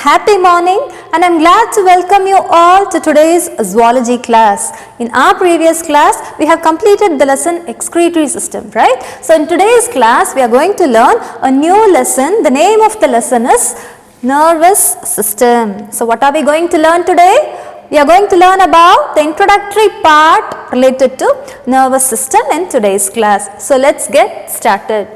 Happy morning, and I am glad to welcome you all to today's zoology class. In our previous class, we have completed the lesson excretory system, right? So in today's class, we are going to learn a new lesson. The name of the lesson is nervous system. So what are we going to learn today? We are going to learn about the introductory part related to nervous system in today's class. So let's get started.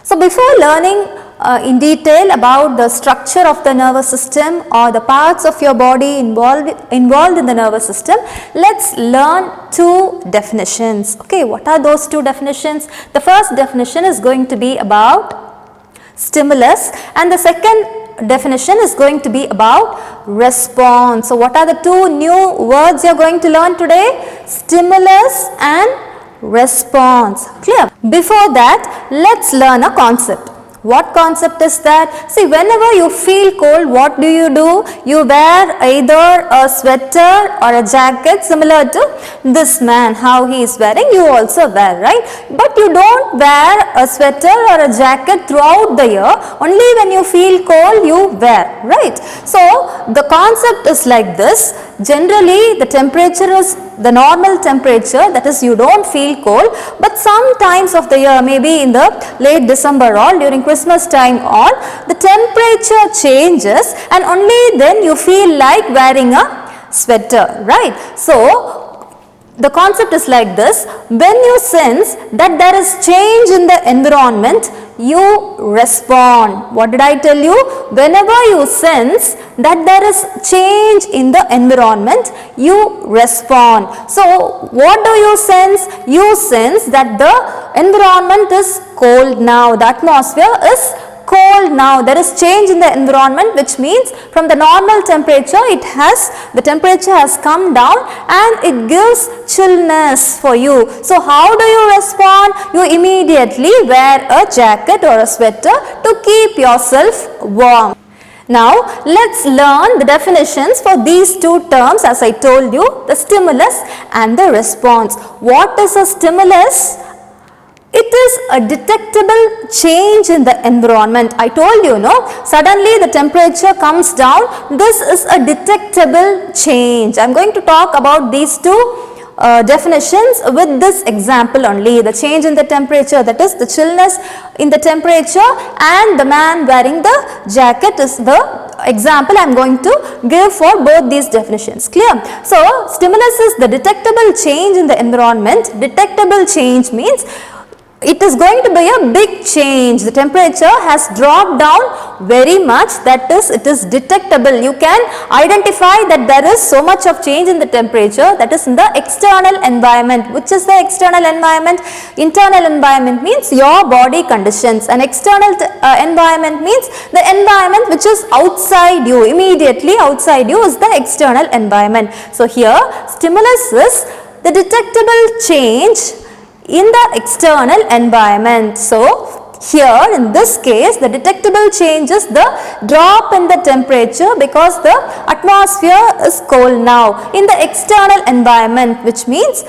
So before learning in detail about the structure of the nervous system or the parts of your body involved in the nervous system, let's learn two definitions. Okay, what are those two definitions? The first definition is going to be about stimulus, and the second definition is going to be about response. So what are the two new words you are going to learn today? Stimulus and response. Clear? Before that, let's learn a concept. What concept is that? See, whenever you feel cold, what do? You wear either a sweater or a jacket similar to this man, how he is wearing, you also wear, right? But you don't wear a sweater or a jacket throughout the year, only when you feel cold you wear, right? So, the concept is like this. Generally, the temperature is the normal temperature, that is you don't feel cold, but some times of the year, maybe in the late December or during Christmas time on, the temperature changes and only then you feel like wearing a sweater, right? So, the concept is like this. When you sense that there is change in the environment, you respond. What did I tell you? Whenever you sense that there is change in the environment, you respond. So, what do you sense? You sense that the environment is cold now. The atmosphere is cold now. There is change in the environment, which means from the normal temperature the temperature has come down and it gives chillness for you. So how do you respond? You immediately wear a jacket or a sweater to keep yourself warm. Now let's learn the definitions for these two terms, as I told you, the stimulus and the response. What is a stimulus? It is a detectable change in the environment. I told you, no? Suddenly the temperature comes down. This is a detectable change. I am going to talk about these two definitions with this example only. The change in the temperature, that is the chillness in the temperature, and the man wearing the jacket is the example I am going to give for both these definitions. Clear? So, stimulus is the detectable change in the environment. Detectable change means it is going to be a big change. The temperature has dropped down very much, that is, it is detectable. You can identify that there is so much of change in the temperature, that is in the external environment. Which is the external environment? Internal environment means your body conditions, and external environment means the environment which is outside you, immediately outside you is the external environment. So here, stimulus is the detectable change in the external environment. So, here in this case, the detectable change is the drop in the temperature because the atmosphere is cold now in the external environment, which means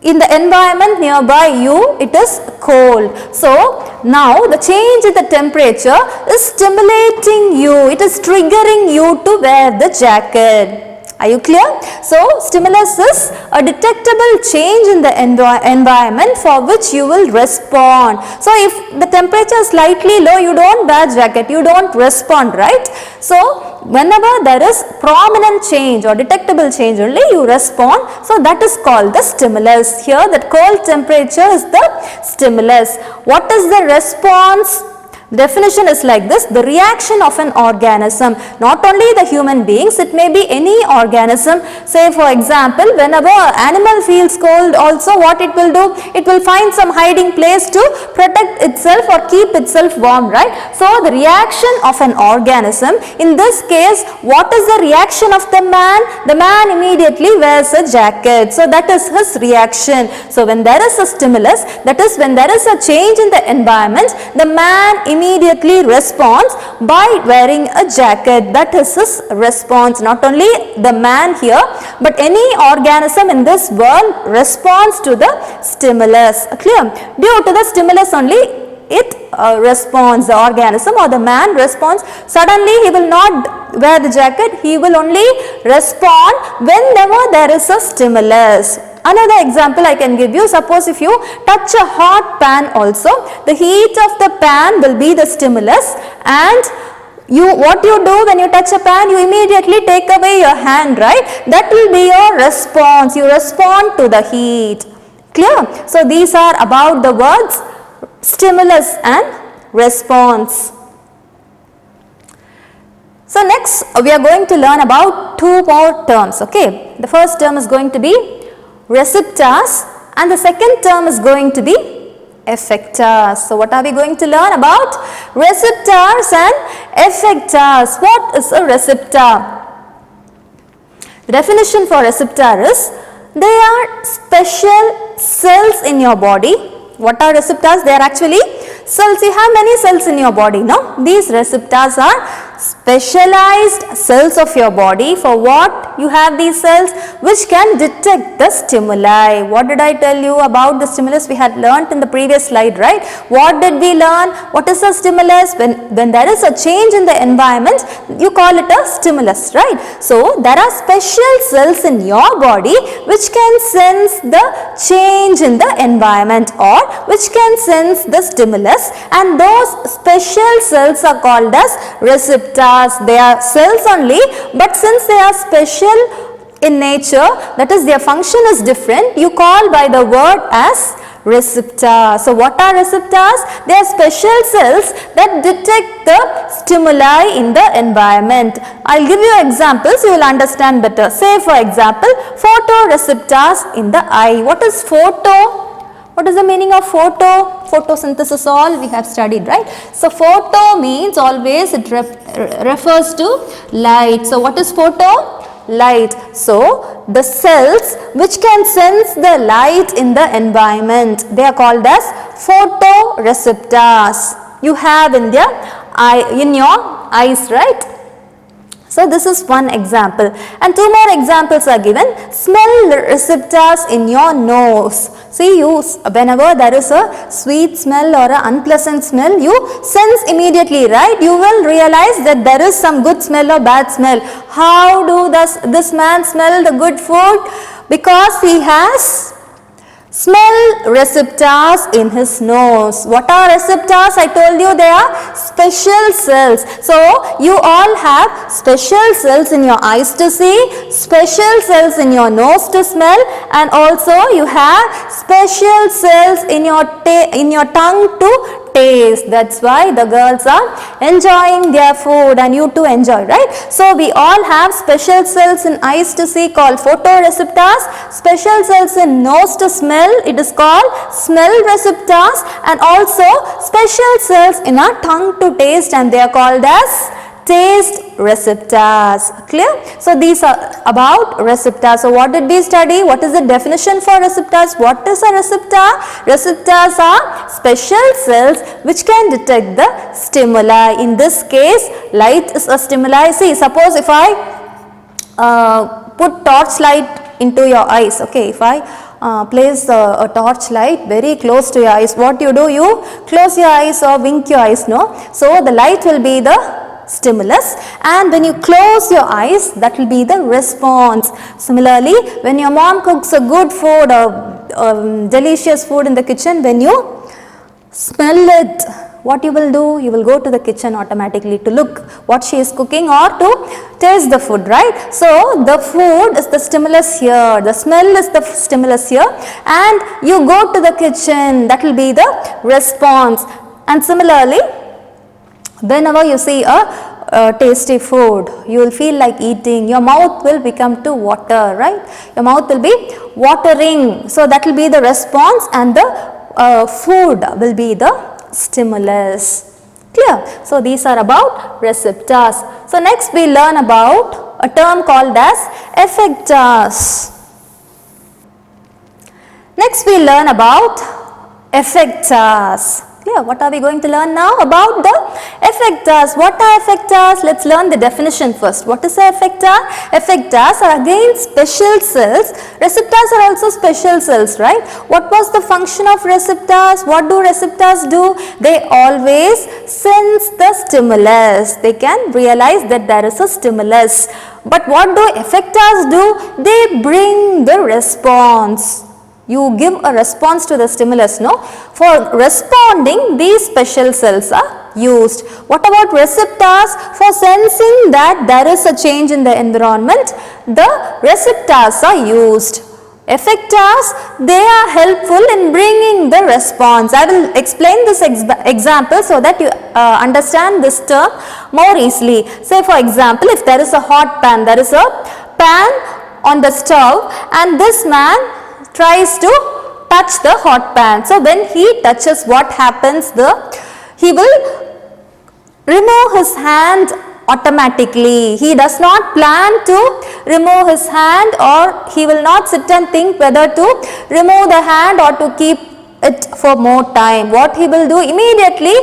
in the environment nearby you it is cold. So, now the change in the temperature is stimulating you, it is triggering you to wear the jacket. Are you clear? So, stimulus is a detectable change in the environment for which you will respond. So, if the temperature is slightly low, you don't wear jacket, you don't respond, right? So, whenever there is prominent change or detectable change only, you respond. So, that is called the stimulus. Here, that cold temperature is the stimulus. What is the response? Definition is like this: the reaction of an organism, not only the human beings, it may be any organism. Say for example, whenever an animal feels cold also, what it will do? It will find some hiding place to protect itself or keep itself warm, right? So the reaction of an organism, in this case, what is the reaction of the man? The man immediately wears a jacket. So that is his reaction. So when there is a stimulus, that is when there is a change in the environment, the man immediately responds by wearing a jacket. That is his response. Not only the man here, but any organism in this world responds to the stimulus. Clear? Due to the stimulus only, it responds, the organism or the man responds. Suddenly he will not wear the jacket, he will only respond whenever there is a stimulus. Another example I can give you, suppose if you touch a hot pan also, the heat of the pan will be the stimulus, and what you do when you touch a pan, you immediately take away your hand, right? That will be your response, you respond to the heat. Clear? So these are about the words stimulus and response. So next we are going to learn about two more terms, okay? The first term is going to be receptors and the second term is going to be effectors. So what are we going to learn about? Receptors and effectors. What is a receptor? The definition for receptor is they are special cells in your body. What are receptors? They are actually cells. You have many cells in your body, no? These receptors are specialized cells of your body. For what you have these cells? Which can detect the stimuli. What did I tell you about the stimulus? We had learnt in the previous slide, right? What did we learn? What is a stimulus? When there is a change in the environment, you call it a stimulus, right? So there are special cells in your body which can sense the change in the environment or which can sense the stimulus, and those special cells are called as receptors. They are cells only, but since they are special in nature, that is their function is different, you call by the word as receptor. So what are receptors? They are special cells that detect the stimuli in the environment. I'll give you examples, you will understand better. Say for example, photoreceptors in the eye. What is photo? What is the meaning of photo? Photosynthesis all we have studied, right? So photo means always it refers to light. So what is photo? Light. So the cells which can sense the light in the environment, they are called as photoreceptors. You have in your eyes, right? So this is one example, and two more examples are given. Smell receptors in your nose. See, whenever there is a sweet smell or an unpleasant smell, you sense immediately, right? You will realize that there is some good smell or bad smell. How do this man smell the good food? Because he has smell receptors in his nose. What are receptors? I told you they are special cells. So you all have special cells in your eyes to see, special cells in your nose to smell, and also you have special cells in your tongue to taste. That's why the girls are enjoying their food and you too enjoy, right? So we all have special cells in eyes to see called photoreceptors, special cells in nose to smell, it is called smell receptors, and also special cells in our tongue to taste, and they are called as taste receptors. Clear? So these are about receptors. So what did we study? What is the definition for receptors? What is a receptor? Receptors are special cells which can detect the stimuli. In this case, light is a stimuli. See, suppose if I put torchlight into your eyes, okay, if I place a torch light very close to your eyes, what you do? You close your eyes or wink your eyes, no? So the light will be the stimulus, and when you close your eyes, that will be the response. Similarly, when your mom cooks a good food or delicious food in the kitchen, when you smell it, what you will do? You will go to the kitchen automatically to look what she is cooking or to taste the food, right? So the food is the stimulus here, the smell is the stimulus here, and you go to the kitchen, that will be the response. And similarly, whenever you see a tasty food, you will feel like eating, your mouth will become to water, right? Your mouth will be watering. So that will be the response, and the food will be the stimulus. Clear? So these are about receptors. So next we learn about a term called as effectors. Next we learn about effectors. Clear? What are we going to learn now about the effectors? What are effectors? Let's learn the definition first. What is an effector? Effectors are again special cells. Receptors are also special cells, right? What was the function of receptors? What do receptors do? They always sense the stimulus. They can realize that there is a stimulus. But what do effectors do? They bring the response. You give a response to the stimulus, no? For responding, these special cells are used. What about receptors? For sensing that there is a change in the environment, the receptors are used. Effectors, they are helpful in bringing the response. I will explain this example so that you understand this term more easily. Say for example, if there is a hot pan, there is a pan on the stove and this man tries to touch the hot pan. So when he touches, what happens? He will remove his hand automatically. He does not plan to remove his hand, or he will not sit and think whether to remove the hand or to keep it for more time. What he will do immediately,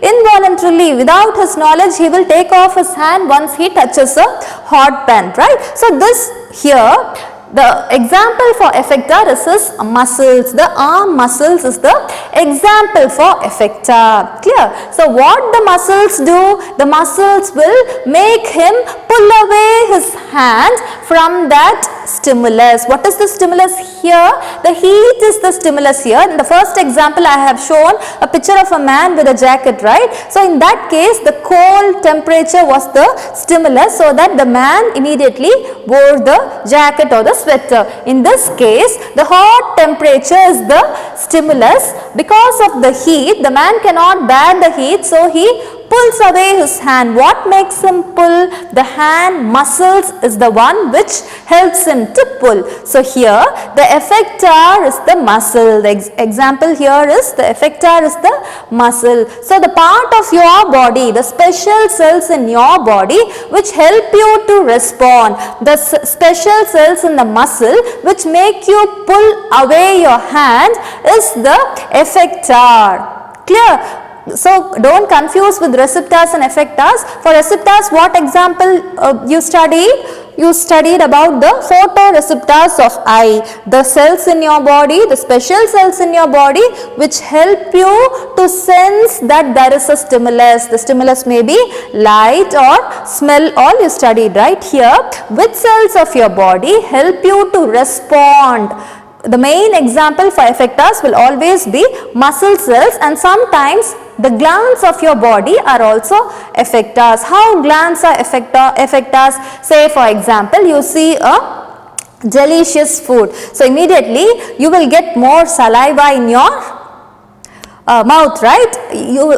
involuntarily, without his knowledge, he will take off his hand once he touches a hot pan, right? So this here, the example for effector is his muscles. The arm muscles is the example for effector. Clear? So what the muscles do? The muscles will make him pull away his hand from that stimulus. What is the stimulus here? The heat is the stimulus here. In the first example, I have shown a picture of a man with a jacket, right? So in that case, the cold temperature was the stimulus, so that the man immediately wore the jacket or the sweater. In this case, the hot temperature is the stimulus. Because of the heat, the man cannot bear the heat, so he pulls away his hand. What makes him pull? The hand muscles is the one which helps him to pull. So here the effector is the muscle. The example here is the effector is the muscle. So the part of your body, the special cells in your body which help you to respond, the special cells in the muscle which make you pull away your hand is the effector. Clear? So don't confuse with receptors and effectors. For receptors, what example you studied? You studied about the photoreceptors of eye, the cells in your body, the special cells in your body which help you to sense that there is a stimulus. The stimulus may be light or smell, all you studied right here. Which cells of your body help you to respond? The main example for effectors will always be muscle cells, and sometimes the glands of your body are also effectors. How glands are effectors? Say for example, you see a delicious food. So immediately you will get more saliva in your mouth, right?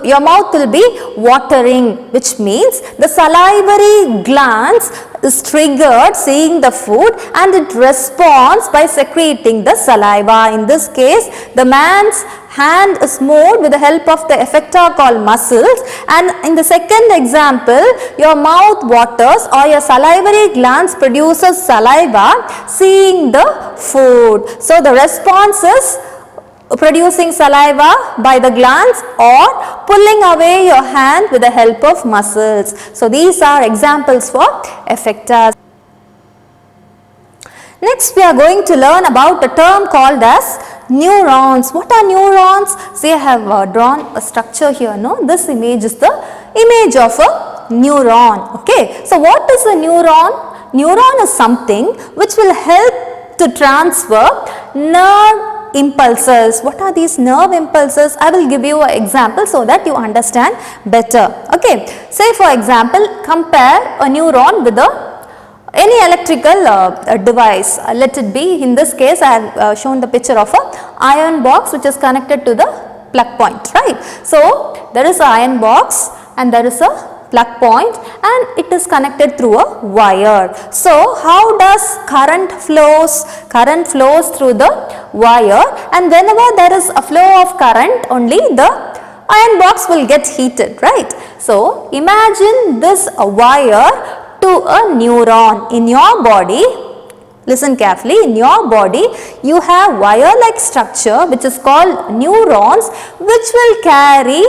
Your mouth will be watering, which means the salivary glands is triggered seeing the food and it responds by secreting the saliva. In this case, the man's hand is moved with the help of the effector called muscles, and in the second example, your mouth waters or your salivary glands produces saliva seeing the food. So the response is producing saliva by the glands or pulling away your hand with the help of muscles. So these are examples for effectors. Next we are going to learn about a term called as neurons. What are neurons? See, I have drawn a structure here. No, this image is the image of a neuron. Okay, so what is a neuron? Neuron is something which will help to transfer nerve impulses. What are these nerve impulses? I will give you an example so that you understand better. Okay, say for example, compare a neuron with any electrical device. Let it be, in this case I have shown the picture of a iron box which is connected to the plug point, right? So there is an iron box and there is a plug point and it is connected through a wire. So how does current flows? Current flows through the wire, and whenever there is a flow of current, only the iron box will get heated, right? So imagine this wire to a neuron in your body. Listen carefully. In your body, you have wire-like structure which is called neurons, which will carry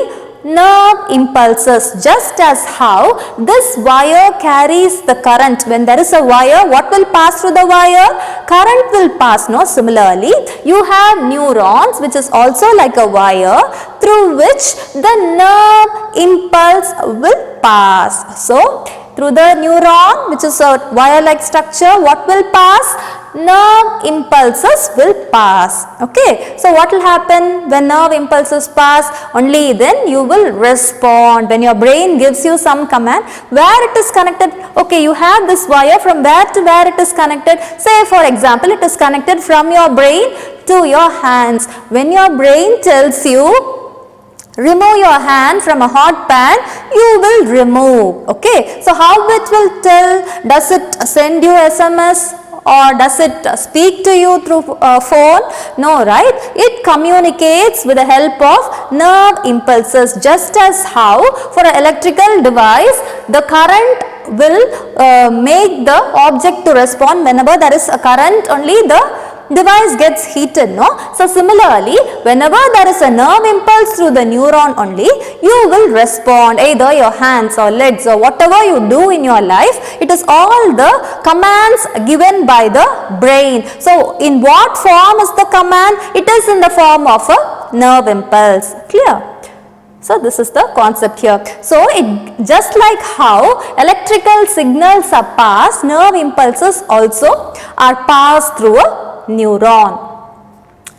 nerve impulses, just as how this wire carries the current. When there is a wire, what will pass through the wire? Current will pass. No, similarly, you have neurons which is also like a wire through which the nerve impulse will pass. So, through the neuron, which is a wire-like structure, what will pass? Nerve impulses will pass. Okay. So, what will happen when nerve impulses pass? Only then you will respond. When your brain gives you some command, where it is connected? Okay, you have this wire, from where to where it is connected. Say for example, it is connected from your brain to your hands. When your brain tells you, remove your hand from a hot pan, you will remove. Okay. So, how it will tell? Does it send you SMS? Or does it speak to you through phone? No, right? It communicates with the help of nerve impulses, just as how for an electrical device, the current will make the object to respond. Whenever there is a current, only the device gets heated, no? So, similarly, whenever there is a nerve impulse through the neuron only, you will respond, either your hands or legs or whatever you do in your life. It is all the commands given by the brain. So, in what form is the command? It is in the form of a nerve impulse. Clear? So, this is the concept here. So, it just like how electrical signals are passed, nerve impulses also are passed through a neuron.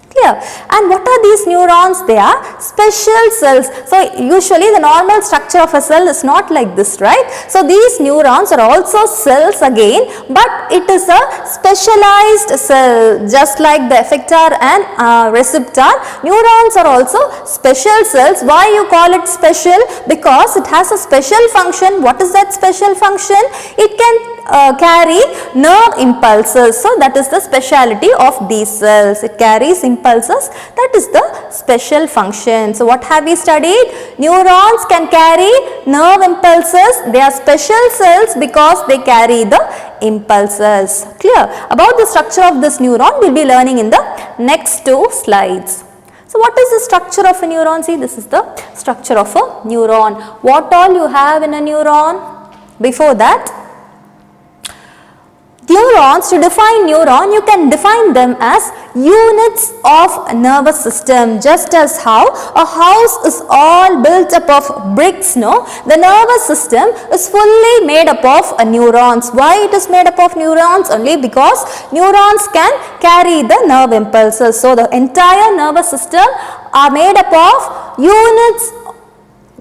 Clear? And what are these neurons? They are special cells. So, usually the normal structure of a cell is not like this, right? So, these neurons are also cells again, but it is a specialized cell, just like the effector and receptor. Neurons are also special cells. Why you call it special? Because it has a special function. What is that special function? It can carry nerve impulses. So, that is the speciality of these cells. It carries impulses. That is the special function. So, what have we studied? Neurons can carry nerve impulses. They are special cells because they carry the impulses. Clear? About the structure of this neuron, we will be learning in the next 2 slides. So, what is the structure of a neuron? See, this is the structure of a neuron. What all you have in a neuron? Before that, neurons, to define neuron, you can define them as units of nervous system, just as how a house is all built up of bricks, no? The nervous system is fully made up of neurons. Why it is made up of neurons? Only because neurons can carry the nerve impulses. So, the entire nervous system are made up of units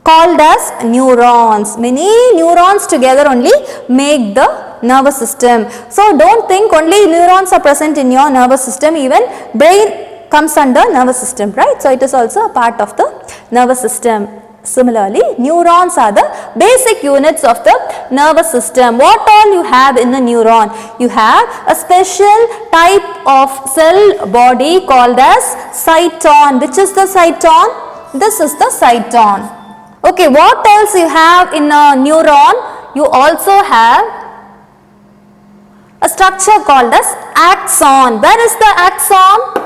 called as neurons. Many neurons together only make the nervous system. So, do not think only neurons are present in your nervous system, even brain comes under nervous system, right. So, it is also a part of the nervous system. Similarly, neurons are the basic units of the nervous system. What all you have in a neuron? You have a special type of cell body called as cyton. Which is the cyton? This is the cyton. Okay, what else you have in a neuron? You also have a structure called as axon. Where is the axon?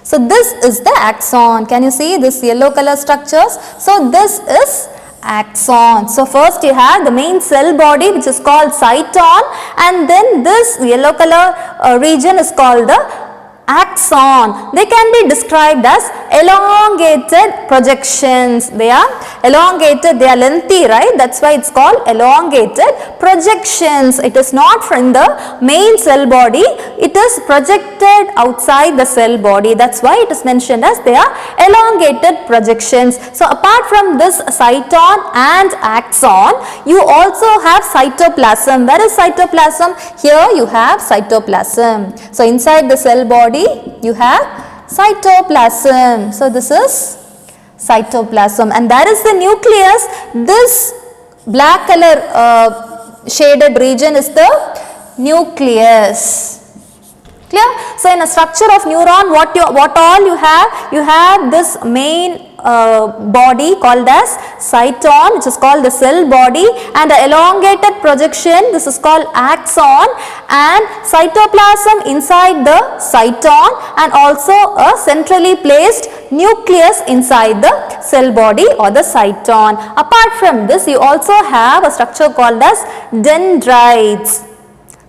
So, this is the axon. Can you see this yellow color structures? So, this is axon. So, first you have the main cell body which is called cyton, and then this yellow color region is called the axon. They can be described as elongated projections. They are elongated, they are lengthy, right? That is why it is called elongated projections. It is not from the main cell body, it is projected outside the cell body. That is why it is mentioned as they are elongated projections. So, apart from this cyton and axon, you also have cytoplasm. Where is cytoplasm? Here you have cytoplasm. So, inside the cell body you have cytoplasm. So, this is cytoplasm, and that is the nucleus. This black color shaded region is the nucleus. Clear? So, in a structure of neuron, what all you have? You have this main body called as cyton, which is called the cell body, and the elongated projection, this is called axon, and cytoplasm inside the cyton, and also a centrally placed nucleus inside the cell body or the cyton. Apart from this, you also have a structure called as dendrites.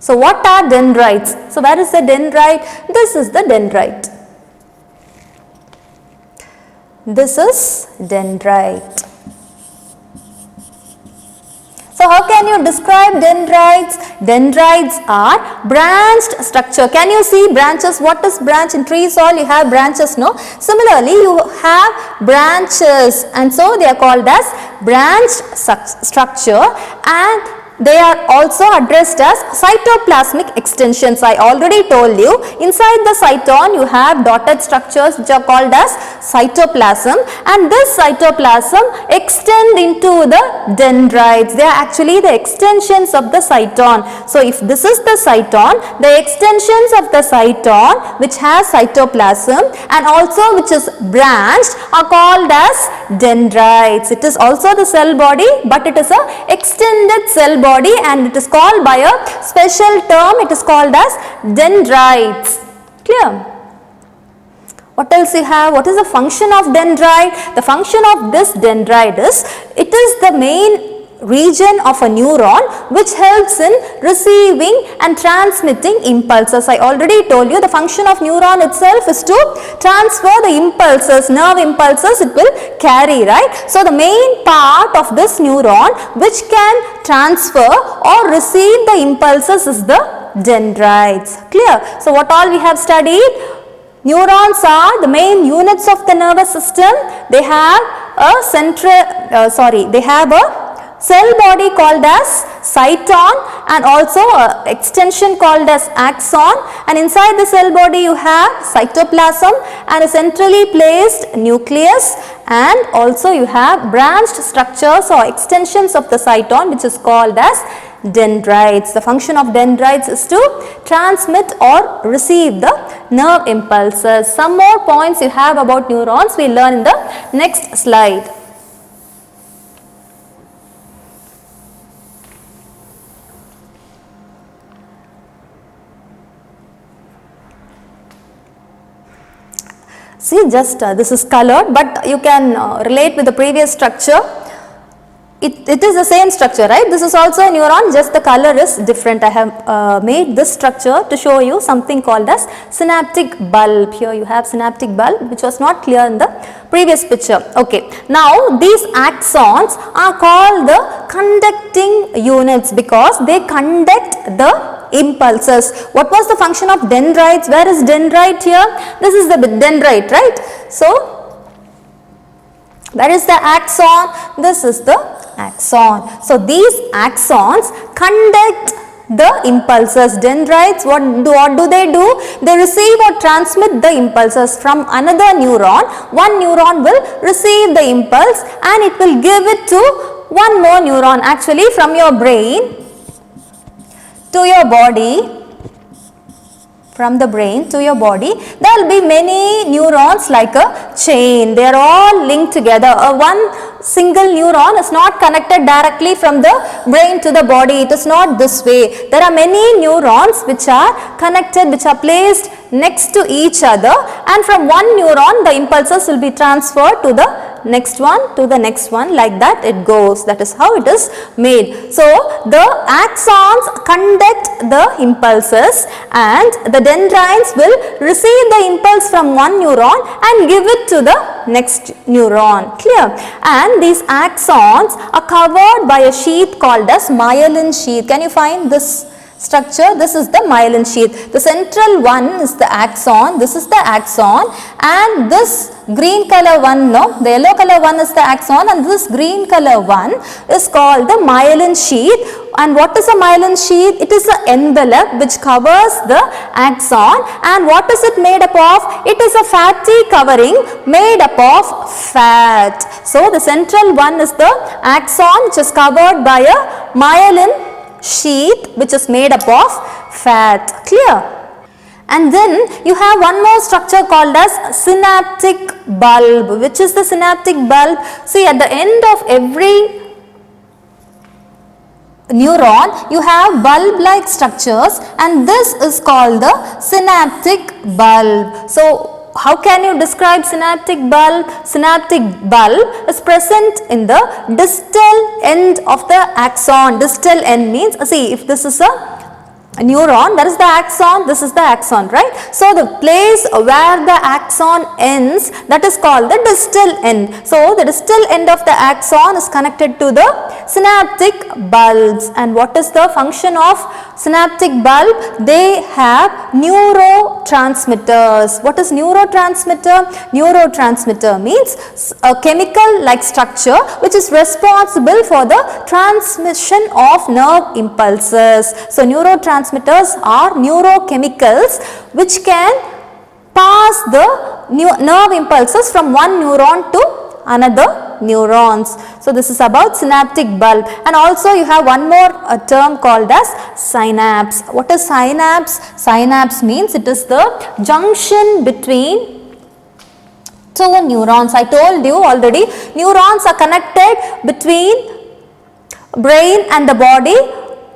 So what are dendrites? So where is the dendrite? This is the dendrite. This is dendrite. So how can you describe dendrites? Dendrites are branched structure. Can you see branches? What is branch? In trees all you have branches, no? Similarly, you have branches, and so they are called as branched structure, and they are also addressed as cytoplasmic extensions. I already told you, inside the cyton you have dotted structures which are called as cytoplasm, and this cytoplasm extend into the dendrites. They are actually the extensions of the cyton. So if this is the cyton, the extensions of the cyton which has cytoplasm and also which is branched are called as dendrites. It is also the cell body, but it is a extended cell body, and it is called by a special term. It is called as dendrites. Clear? What else you have? What is the function of dendrite? The function of this dendrite is, it is the main region of a neuron which helps in receiving and transmitting impulses. I already told you the function of neuron itself is to transfer the impulses, nerve impulses it will carry, right? So the main part of this neuron which can transfer or receive the impulses is the dendrites. Clear? So what all we have studied? Neurons are the main units of the nervous system. They have a they have a cell body called as cyton and also an extension called as axon, and inside the cell body you have cytoplasm and a centrally placed nucleus, and also you have branched structures or extensions of the cyton which is called as dendrites. The function of dendrites is to transmit or receive the nerve impulses. Some more points you have about neurons we will learn in the next slide. See, just this is colored, but you can relate with the previous structure. It is the same structure, right? This is also a neuron, just the color is different. I have made this structure to show you something called as synaptic bulb. Here you have synaptic bulb, which was not clear in the previous picture. Okay, now these axons are called the conducting units because they conduct the impulses. What was the function of dendrites? Where is dendrite here? This is the dendrite, right? So where is the axon? This is the axon. So these axons conduct the impulses. Dendrites, what do they do? They receive or transmit the impulses from another neuron. One neuron will receive the impulse and it will give it to one more neuron. Actually, from your brain to your body, from the brain to your body, there will be many neurons like a chain. They are all linked together. One single neuron is not connected directly from the brain to the body. It is not this way. There are many neurons which are connected, which are placed next to each other, and from one neuron the impulses will be transferred to the next one, to the next one, like that it goes. That is how it is made. So the axons conduct the impulses and the dendrites will receive the impulse from one neuron and give it to the next neuron. Clear? And these axons are covered by a sheath called as myelin sheath. Can you find this structure? This is the myelin sheath. The central one is the axon. This is the axon, and this green color one, no, the yellow color one is the axon, and this green color one is called the myelin sheath. And what is a myelin sheath? It is an envelope which covers the axon. And what is it made up of? It is a fatty covering made up of fat. So the central one is the axon, which is covered by a myelin sheath which is made up of fat. Clear? And then you have one more structure called as synaptic bulb. Which is the synaptic bulb? See, at the end of every neuron you have bulb like structures, and this is called the synaptic bulb. So how can you describe synaptic bulb? Synaptic bulb is present in the distal end of the axon. Distal end means, see, if this is a neuron, that is the axon, this is the axon, right? So the place where the axon ends, that is called the distal end. So the distal end of the axon is connected to the synaptic bulbs. And what is the function of synaptic bulb? They have neurotransmitters. What is neurotransmitter? Neurotransmitter means a chemical like structure which is responsible for the transmission of nerve impulses. So neurotransmitters are neurochemicals which can pass the nerve impulses from one neuron to another neurons. So this is about synaptic bulb. And also you have one more term called as synapse. What is synapse? Synapse means it is the junction between two neurons. I told you already, neurons are connected between brain and the body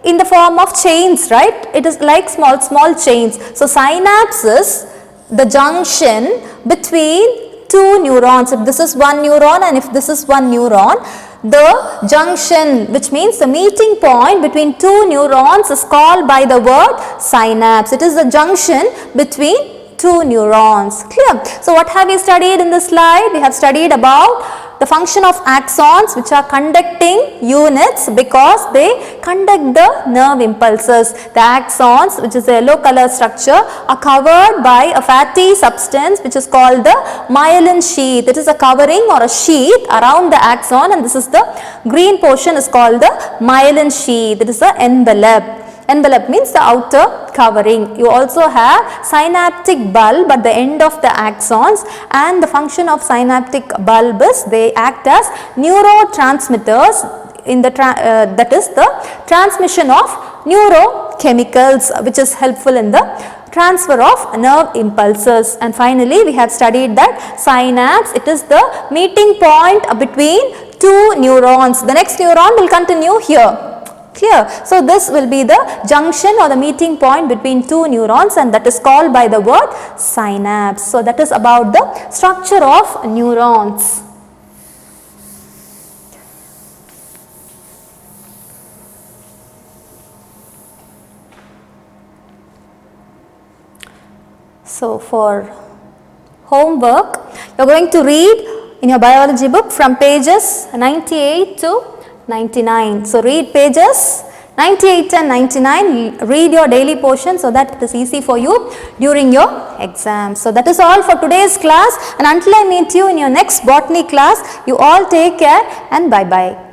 in the form of chains, right? It is like small chains. So synapse is the junction between two neurons. If this is one neuron and if this is one neuron, the junction, which means the meeting point between two neurons, is called by the word synapse. It is the junction between two neurons. Clear? So what have we studied in this slide? We have studied about the function of axons, which are conducting units because they conduct the nerve impulses. The axons, which is a yellow color structure, are covered by a fatty substance which is called the myelin sheath. It is a covering or a sheath around the axon, and this is the green portion is called the myelin sheath. It is the envelope. Envelope means the outer covering. You also have synaptic bulb at the end of the axons, and the function of synaptic bulb is they act as neurotransmitters in the that is the transmission of neurochemicals, which is helpful in the transfer of nerve impulses. And finally we have studied that synapse, it is the meeting point between two neurons. The next neuron will continue here. Clear? So this will be the junction or the meeting point between two neurons, and that is called by the word synapse. So that is about the structure of neurons. So for homework, you are going to read in your biology book from pages 98 to 99. So read pages 98 and 99, read your daily portion so that it is easy for you during your exam. So that is all for today's class, and until I meet you in your next botany class, you all take care and bye bye.